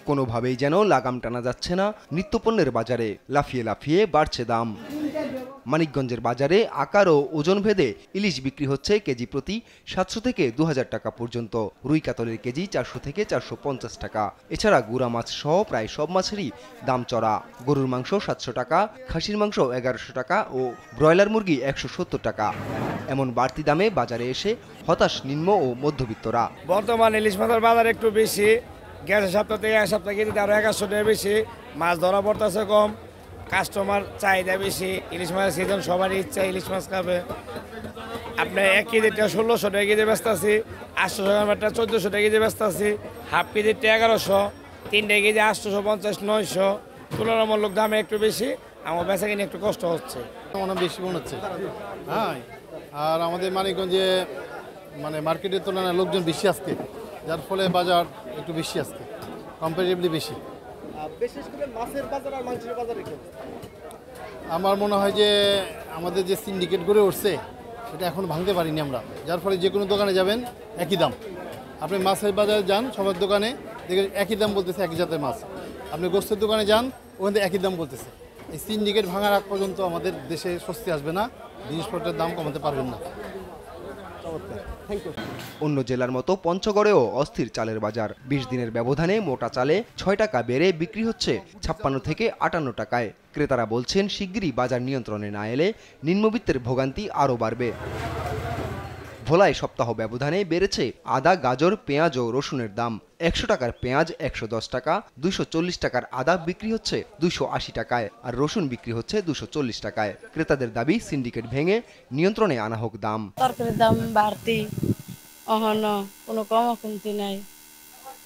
কোনোভাবেই যেন লাগাম টানা যাচ্ছে না নিত্যপণ্যের বাজারে, লাফিয়ে লাফিয়ে বাড়ছে দাম। মানিকগঞ্জের বাজারে আকার ও ওজন ভেদে ইলিশ বিক্রি হচ্ছে কেজি প্রতি 700 থেকে 2000 টাকা পর্যন্ত, রুই কাতলের কেজি 400 থেকে 450 টাকা। এছাড়া গুড়া মাছ সহ প্রায় সব মাছেরই দাম চড়া। গরুর মাংস 700 টাকা, খাসির মাংস 1100 টাকা ও ব্রয়লার মুরগি 170 টাকা। এমন বাড়তি দামে বাজারে এসে হতাশ নিম্ন ও মধ্যবিত্তরা। বর্তমান ইলিশ মাছের বাজার একটু বেশি, গেছে সপ্তাহ থেকে এক সপ্তাহ কেজিতে আরো 100 টাকা বেশি, মাছ ধরা পড়তেছে কম, কাস্টমার চাহিদা বেশি। ইলিশ মাছের সিজন সবারই ইচ্ছা ইলিশ মাছ খাবে। আপনার 1 কেজিটা 1600 টাকা কেজি ব্যস্ত আছি, 800 টাকা 1400 টাকা কেজি ব্যস্ত আছি, হাফ কেজিটা 1100, 3 কেজি 850 900। তুলনামূলক দামে একটু বেশি, আমার বেচা কিনে একটু কষ্ট হচ্ছে, অনেক বেশি মনে হচ্ছে। হ্যাঁ, আর আমাদের মানিকগঞ্জে মানে মার্কেটের তুলনায় লোকজন বেশি আসছে, যার ফলে বাজার একটু বেশি আসছে, কম্পারেটিভলি বেশি। বিশেষ করে মাছের বাজার আর মাংসের বাজারে আমার মনে হয় যে আমাদের যে সিন্ডিকেট গড়ে উঠছে সেটা এখন ভাঙতে পারিনি আমরা, যার ফলে যে কোনো দোকানে যাবেন একই দাম। আপনি মাছের বাজারে যান, সবার দোকানে দেখে একই দাম বলতেছে, একই জাতের মাছ। আপনি গোস্তের দোকানে যান, ওখান থেকে একই দাম বলতেছে। এই সিন্ডিকেট ভাঙার আগ পর্যন্ত আমাদের দেশে স্বস্তি আসবে না, জিনিসপত্রের দাম কমাতে পারবেন না। অন্য জেলার মতো পঞ্চগড়েও অস্থির চালের বাজার। 20 দিনের ব্যবধানে মোটা চালে 6 টাকা বেড়ে বিক্রি হচ্ছে 56 থেকে 58 টাকায়। ক্রেতারা বলছেন শিগগিরই বাজার নিয়ন্ত্রণে না এলে নিম্নবিত্তের ভোগান্তি আরও বাড়বে। ভোলায় সপ্তাহ ব্যবধানে বেড়েছে আদা, গাজর, পেঁয়াজ ও রসুনের দাম। 100 টাকার পেঁয়াজ 110 টাকা, 240 টাকার আদা বিক্রি হচ্ছে 280 টাকায়, আর রসুন বিক্রি হচ্ছে 240 টাকায়। ক্রেতাদের দাবি সিন্ডিকেট ভেঙে নিয়ন্ত্রণে আনা হোক দাম। তরকারির দাম বাড়তি, অহন কোনো কমতি নাই।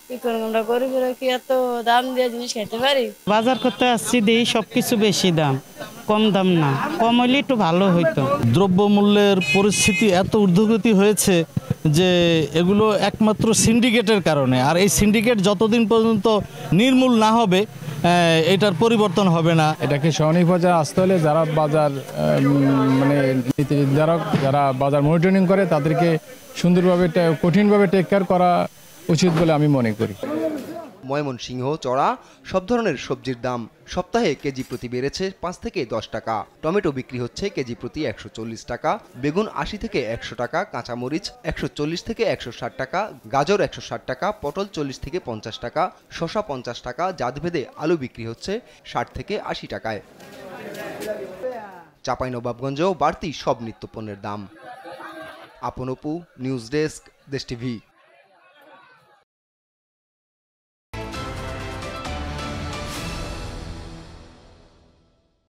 কি করব, আমরা গরিবেরা কি এত দাম দিয়ে জিনিস খেতে পারি? বাজার করতে আসছি, দেই সবকিছু বেশি দাম, কম দাম না। কম হইলে একটু ভালো হইতো। দ্রব্যমূল্যের পরিস্থিতি এত ঊর্ধ্বগতি হয়েছে যে এগুলো একমাত্র সিন্ডিকেটের কারণে, আর এই সিন্ডিকেট যতদিন পর্যন্ত নির্মূল না হবে এটার পরিবর্তন হবে না। এটাকে সহনীয় পর্যায়ে আসতে হলে যারা বাজার মানে নীতি নির্ধারক, যারা বাজার মনিটরিং করে তাদেরকে সুন্দরভাবে কঠিনভাবে টেক কেয়ার করা উচিত বলে আমি মনে করি। ময়মনসিংহ চড়া সব ধরনের সবজির দাম সপ্তাহে কেজি প্রতি বেড়েছে 5 থেকে 10 টাকা। টমেটো বিক্রি হচ্ছে কেজি প্রতি 140 টাকা, বেগুন 80 থেকে 100 টাকা, কাঁচামরিচ 140 থেকে 160 টাকা, গাজর 160 টাকা, পটল 40 থেকে 50 টাকা, শসা 50 টাকা। জাতভেদে আলু বিক্রি হচ্ছে 60 থেকে 80 টাকায়। চাঁপাইনবাবগঞ্জেও বাড়তি সব নিত্যপণ্যের দাম। আপন অপু, নিউজ ডেস্ক, দেশ টিভি।